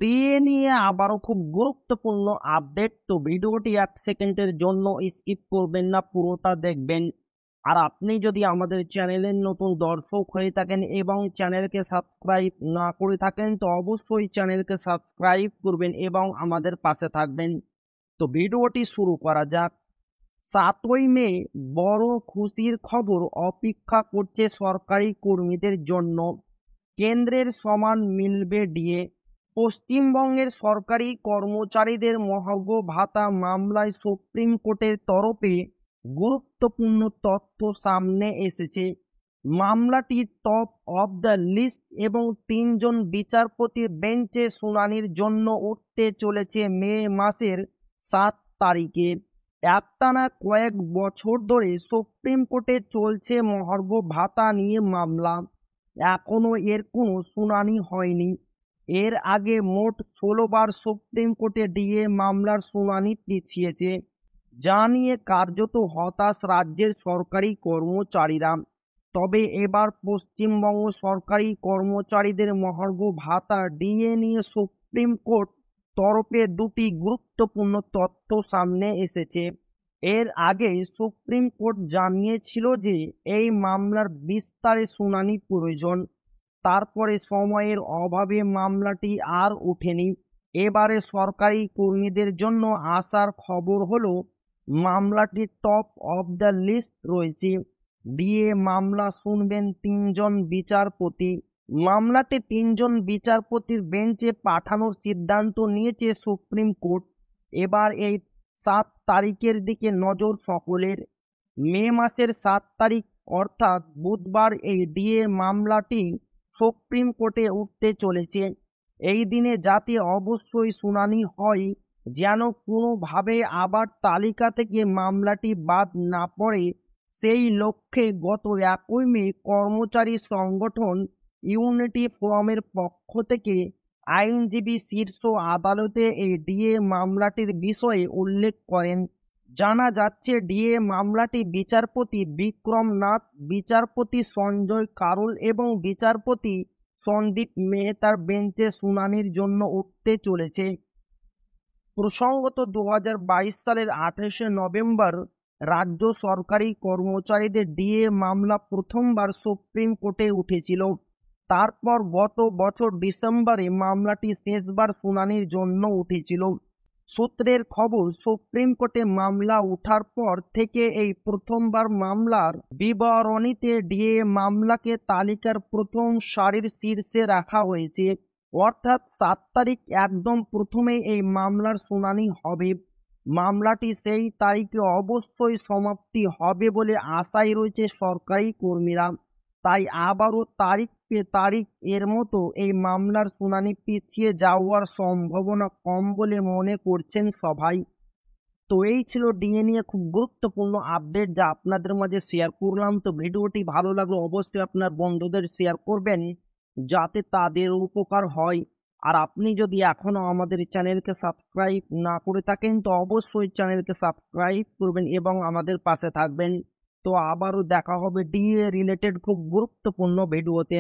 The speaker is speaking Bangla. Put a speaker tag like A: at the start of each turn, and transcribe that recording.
A: বিয়ে নিয়ে আবারও খুব গুরুত্বপূর্ণ আপডেট। তো ভিডিওটি 1 সেকেন্ডের জন্য স্কিপ করবেন না, পুরোটা দেখবেন। আর আপনি যদি আমাদের চ্যানেলের নতুন দর্শক হয়ে থাকেন এবং চ্যানেলকে সাবস্ক্রাইব না করে থাকেন, তো অবশ্যই চ্যানেলকে সাবস্ক্রাইব করবেন এবং আমাদের পাশে থাকবেন। তো ভিডিওটি শুরু করা যাক। 7ই মে বড় খুশির খবর অপেক্ষা করছে সরকারি কর্মীদের জন্য। কেন্দ্রের সমান মিলবে ডিএ। পশ্চিমবঙ্গের সরকারি কর্মচারীদের মহার্ঘ ভাতা মামলায় সুপ্রিম কোর্টের তরফে গুরুত্বপূর্ণ তথ্য সামনে এসেছে। মামলাটি টপ অফ দ্য লিস্ট এবং 3জন বিচারপতির বেঞ্চে শুনানির জন্য উঠতে চলেছে মে মাসের 7 তারিখে। একটানা কয়েক বছর ধরে সুপ্রিম কোর্টে চলছে মহার্ঘ ভাতা নিয়ে মামলা। এখনো এর কোনো শুনানি হয়নি। এর আগে মোট 16বার সুপ্রিম কোর্টে ডিএ মামলার শুনানি পিছিয়েছে, যা নিয়ে কার্যত হতাশ রাজ্যের সরকারি কর্মচারীরা। তবে এবার পশ্চিমবঙ্গ সরকারি কর্মচারীদের মহার্ঘ ভাতা ডিএ নিয়ে সুপ্রিম কোর্ট তরফে দুটি গুরুত্বপূর্ণ তথ্য সামনে এসেছে। এর আগে সুপ্রিম কোর্ট জানিয়েছিল যে এই মামলার বিস্তারে শুনানি প্রয়োজন। তারপরে সময়ের অভাবে মামলাটি আর ওঠেনি। এবারে সরকারি কর্মীদের জন্য আসার খবর হলো মামলাটি টপ অফ দ্য লিস্ট রয়েছে। ডিএ মামলা শুনবেন 3জন বিচারপতি। মামলাটি 3জন বিচারপতির বেঞ্চে পাঠানোর সিদ্ধান্ত নিয়েছে সুপ্রিম কোর্ট। এবার এই 7 তারিখের দিকে নজর সকলের। মে মাসের 7 তারিখ অর্থাৎ বুধবার এই ডিএ মামলাটি সুপ্রিম কোর্টে উঠতে চলেছে। এই দিনে যাতে অবশ্যই শুনানি হয়, যেন কোনোভাবে আবার তালিকা থেকে মামলাটি বাদ না পড়ে, সেই লক্ষ্যে গত 1 মে কর্মচারী সংগঠন ইউনিটি ফোরামের পক্ষ থেকে আইনজীবী শীর্ষ আদালতে এই ডিএ মামলাটির বিষয়ে উল্লেখ করেন। জানা যাচ্ছে ডিএ মামলাটি বিচারপতি বিক্রম নাথ, বিচারপতি সঞ্জয় কারোল এবং বিচারপতি সন্দীপ মেহতার বেঞ্চে শুনানির জন্য উঠতে চলেছে। প্রসঙ্গত 2022 সালের 28শে নভেম্বর রাজ্য সরকারি কর্মচারীদের ডিএ মামলা প্রথমবার সুপ্রিম কোর্টে উঠেছিল। তারপর গত বছর ডিসেম্বরে মামলাটি শেষবার শুনানির জন্য উঠেছিল। সূত্রের খবর, সুপ্রিম কোর্টে মামলা ওঠার পর থেকে এই প্রথমবার মামলার বিবরণীতে ডিএ মামলাকে তালিকার প্রথম সারির শীর্ষে রাখা হয়েছে। অর্থাৎ 7 তারিখ একদম প্রথমে এই মামলার শুনানি হবে। মামলাটি সেই তারিখে অবশ্যই সমাপ্তি হবে বলে আশায় রয়েছে সরকারি কর্মীরা। তাই আবারও তারিখ পে তারিখ এর মতো এই মামলার শুনানি পিছিয়ে যাওয়ার সম্ভাবনা কম বলে মনে করছেন সবাই। তো এই ছিল ডিএ নিয়ে খুব গুরুত্বপূর্ণ আপডেট, যা আপনাদের মাঝে শেয়ার করলাম। তো ভিডিওটি ভালো লাগলে অবশ্যই আপনার বন্ধুদের শেয়ার করবেন, যাতে তাদের উপকার হয়। আর আপনি যদি এখনো আমাদের চ্যানেলকে সাবস্ক্রাইব না করে থাকেন, তো অবশ্যই চ্যানেলকে সাবস্ক্রাইব করবেন এবং আমাদের পাশে থাকবেন। তো আবারও দেখা হবে ডিএ রিলেটেড খুব গুরুত্বপূর্ণ ভিডিওতে।